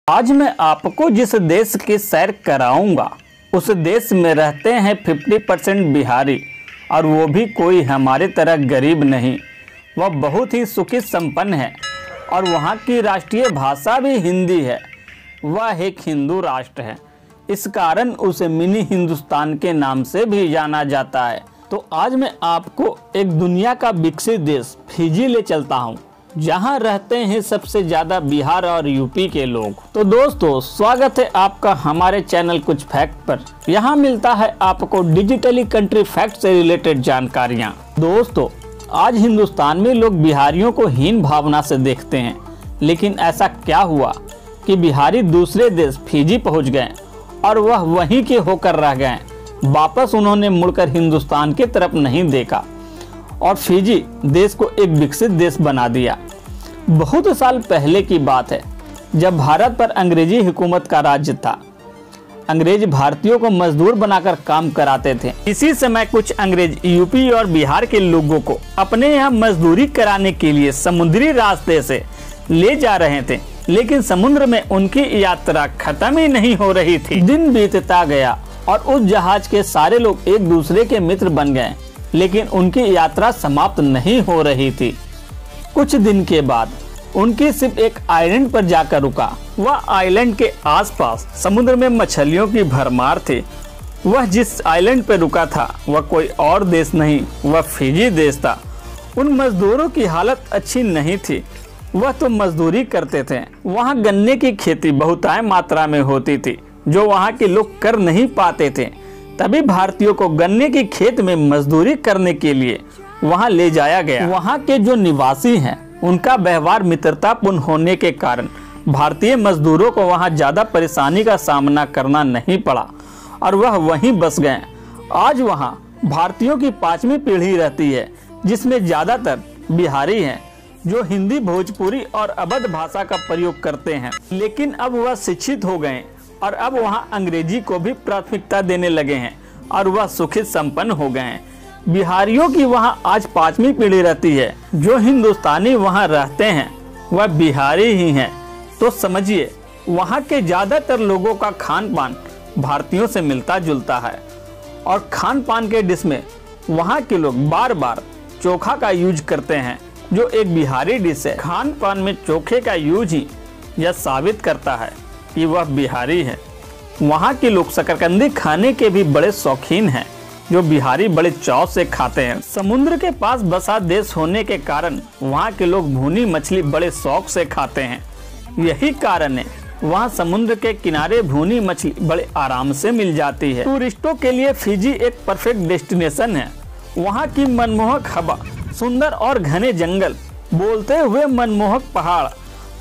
आज मैं आपको जिस देश की सैर कराऊंगा उस देश में रहते हैं 50% बिहारी, और वो भी कोई हमारे तरह गरीब नहीं। वह बहुत ही सुखी संपन्न है और वहाँ की राष्ट्रीय भाषा भी हिंदी है। वह एक हिंदू राष्ट्र है, इस कारण उसे मिनी हिंदुस्तान के नाम से भी जाना जाता है। तो आज मैं आपको एक दुनिया का विकसित देश फिजी ले चलता हूँ, जहाँ रहते हैं सबसे ज्यादा बिहार और यूपी के लोग। तो दोस्तों, स्वागत है आपका हमारे चैनल कुछ फैक्ट पर। यहाँ मिलता है आपको डिजिटली कंट्री फैक्ट से रिलेटेड जानकारियाँ। दोस्तों, आज हिंदुस्तान में लोग बिहारियों को हीन भावना से देखते हैं, लेकिन ऐसा क्या हुआ कि बिहारी दूसरे देश फिजी पहुँच गए और वह वहीं के होकर रह गए। वापस उन्होंने मुड़कर हिंदुस्तान की तरफ नहीं देखा और फिजी देश को एक विकसित देश बना दिया। बहुत साल पहले की बात है, जब भारत पर अंग्रेजी हुकूमत का राज्य था। अंग्रेज भारतीयों को मजदूर बनाकर काम कराते थे। इसी समय कुछ अंग्रेज यूपी और बिहार के लोगों को अपने यहाँ मजदूरी कराने के लिए समुद्री रास्ते से ले जा रहे थे, लेकिन समुद्र में उनकी यात्रा खत्म ही नहीं हो रही थी। दिन बीतता गया और उस जहाज के सारे लोग एक दूसरे के मित्र बन गए, लेकिन उनकी यात्रा समाप्त नहीं हो रही थी। कुछ दिन के बाद उनकी शिप एक आइलैंड पर जाकर रुका। वह आइलैंड के आसपास समुद्र में मछलियों की भरमार थी। वह जिस आइलैंड पर रुका था वह कोई और देश नहीं, वह फिजी देश था। उन मजदूरों की हालत अच्छी नहीं थी, वह तो मजदूरी करते थे। वहाँ गन्ने की खेती बहुतायत मात्रा में होती थी, जो वहाँ के लोग कर नहीं पाते थे। तभी भारतीयों को गन्ने की खेत में मजदूरी करने के लिए वहां ले जाया गया। वहां के जो निवासी हैं, उनका व्यवहार मित्रतापूर्ण होने के कारण भारतीय मजदूरों को वहां ज्यादा परेशानी का सामना करना नहीं पड़ा और वह वहीं बस गए। आज वहां भारतीयों की 5वीं पीढ़ी रहती है, जिसमें ज्यादातर बिहारी हैं, जो हिंदी, भोजपुरी और अवध भाषा का प्रयोग करते हैं। लेकिन अब वह शिक्षित हो गए और अब वहाँ अंग्रेजी को भी प्राथमिकता देने लगे हैं और वह सुखित संपन्न हो गए हैं। बिहारियों की वहाँ आज 5वीं पीढ़ी रहती है। जो हिंदुस्तानी वहाँ रहते हैं वह बिहारी ही हैं। तो समझिए, वहाँ के ज्यादातर लोगों का खान पान भारतीयों से मिलता जुलता है और खान पान के डिश में वहाँ के लोग बार बार चोखा का यूज करते हैं, जो एक बिहारी डिश है। खान पान में चोखे का यूज ही यह साबित करता है कि वह बिहारी है। वहाँ के लोग शकरकंदी खाने के भी बड़े शौकीन हैं, जो बिहारी बड़े चाव से खाते हैं। समुद्र के पास बसा देश होने के कारण वहाँ के लोग भुनी मछली बड़े शौक से खाते हैं। यही कारण है वहाँ समुद्र के किनारे भुनी मछली बड़े आराम से मिल जाती है। टूरिस्टों के लिए फिजी एक परफेक्ट डेस्टिनेशन है। वहाँ की मनमोहक हवा, सुंदर और घने जंगल, बोलते हुए मनमोहक पहाड़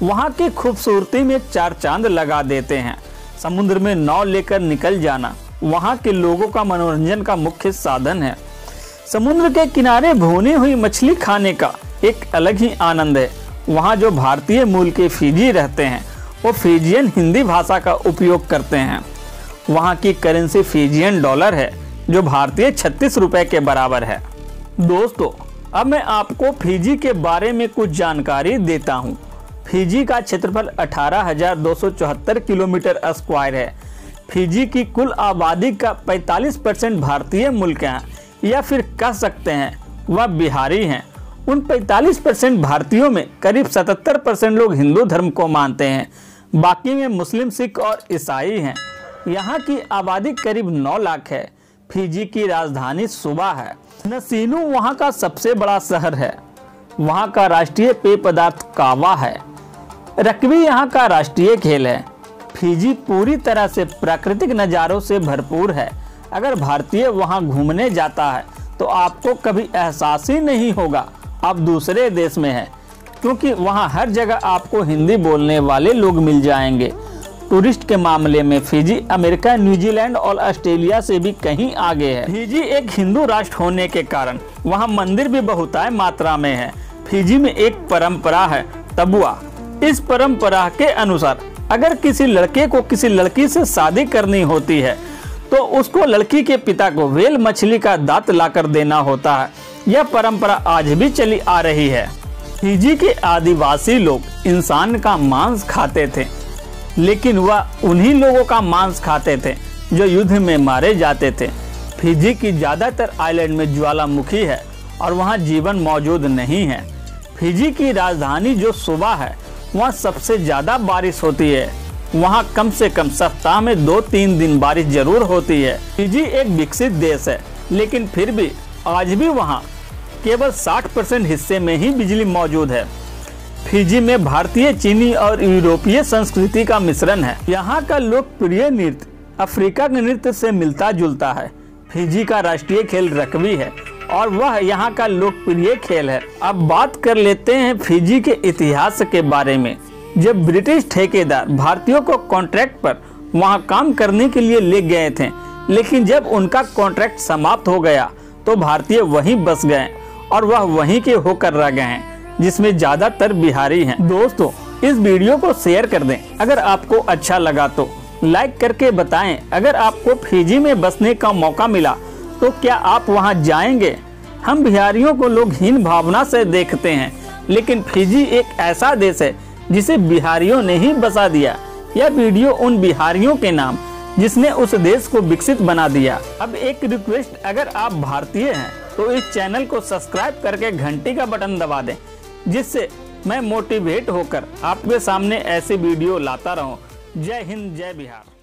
वहाँ की खूबसूरती में 4 चांद लगा देते हैं। समुद्र में नाव लेकर निकल जाना वहाँ के लोगों का मनोरंजन का मुख्य साधन है। समुद्र के किनारे भुनी हुई मछली खाने का एक अलग ही आनंद है। वहाँ जो भारतीय मूल के फिजी रहते हैं, वो फिजियन हिंदी भाषा का उपयोग करते हैं। वहाँ की करेंसी फिजियन डॉलर है, जो भारतीय 36 रुपए के बराबर है। दोस्तों, अब मैं आपको फिजी के बारे में कुछ जानकारी देता हूँ। फिजी का क्षेत्रफल 18,274 किलोमीटर स्क्वायर है। फिजी की कुल आबादी का 45% भारतीय मूल के हैं, या फिर कह सकते हैं वह बिहारी हैं। उन 45% भारतीयों में करीब 77% लोग हिंदू धर्म को मानते हैं, बाकी में मुस्लिम, सिख और ईसाई हैं। यहाँ की आबादी करीब 9 लाख है। फिजी की राजधानी सुबा है। नसीनू वहाँ का सबसे बड़ा शहर है। वहाँ का राष्ट्रीय पेय पदार्थ कावा है। रग्बी यहाँ का राष्ट्रीय खेल है। फिजी पूरी तरह से प्राकृतिक नज़ारों से भरपूर है। अगर भारतीय वहाँ घूमने जाता है तो आपको कभी एहसास ही नहीं होगा आप दूसरे देश में हैं, क्योंकि वहाँ हर जगह आपको हिंदी बोलने वाले लोग मिल जाएंगे। टूरिस्ट के मामले में फिजी अमेरिका, न्यूजीलैंड और ऑस्ट्रेलिया से भी कहीं आगे है। फिजी एक हिंदू राष्ट्र होने के कारण वहाँ मंदिर भी बहुतायत मात्रा में है। फिजी में एक परंपरा है, तबुआ। इस परंपरा के अनुसार अगर किसी लड़के को किसी लड़की से शादी करनी होती है तो उसको लड़की के पिता को व्हेल मछली का दांत लाकर देना होता है। यह परंपरा आज भी चली आ रही है। फिजी के आदिवासी लोग इंसान का मांस खाते थे। लेकिन वह उन्हीं लोगों का मांस खाते थे जो युद्ध में मारे जाते थे। फिजी की ज़्यादातर आइलैंड में ज्वालामुखी है और वहाँ जीवन मौजूद नहीं है। फिजी की राजधानी जो सुबा है, वहाँ सबसे ज़्यादा बारिश होती है। वहाँ कम से कम सप्ताह में 2-3 दिन बारिश जरूर होती है। फिजी एक विकसित देश है, लेकिन फिर भी आज भी वहाँ केवल 60% हिस्से में ही बिजली मौजूद है। फिजी में भारतीय, चीनी और यूरोपीय संस्कृति का मिश्रण है। यहाँ का लोकप्रिय नृत्य अफ्रीका के नृत्य से मिलता जुलता है। फिजी का राष्ट्रीय खेल रग्बी है और वह यहाँ का लोकप्रिय खेल है। अब बात कर लेते हैं फिजी के इतिहास के बारे में। जब ब्रिटिश ठेकेदार भारतीयों को कॉन्ट्रैक्ट पर वहाँ काम करने के लिए ले गए थे, लेकिन जब उनका कॉन्ट्रैक्ट समाप्त हो गया तो भारतीय वहीं बस गए और वह वहीं के होकर रह गए हैं, जिसमें ज्यादातर बिहारी हैं। दोस्तों, इस वीडियो को शेयर कर दें। अगर आपको अच्छा लगा तो लाइक करके बताएं। अगर आपको फिजी में बसने का मौका मिला तो क्या आप वहां जाएंगे? हम बिहारियों को लोग हीन भावना से देखते हैं, लेकिन फिजी एक ऐसा देश है जिसे बिहारियों ने ही बसा दिया। यह वीडियो उन बिहारियों के नाम जिसने उस देश को विकसित बना दिया। अब एक रिक्वेस्ट, अगर आप भारतीय हैं तो इस चैनल को सब्सक्राइब करके घंटी का बटन दबा दें, जिससे मैं मोटिवेट होकर आपके सामने ऐसे वीडियो लाता रहूं। जय हिंद, जय बिहार।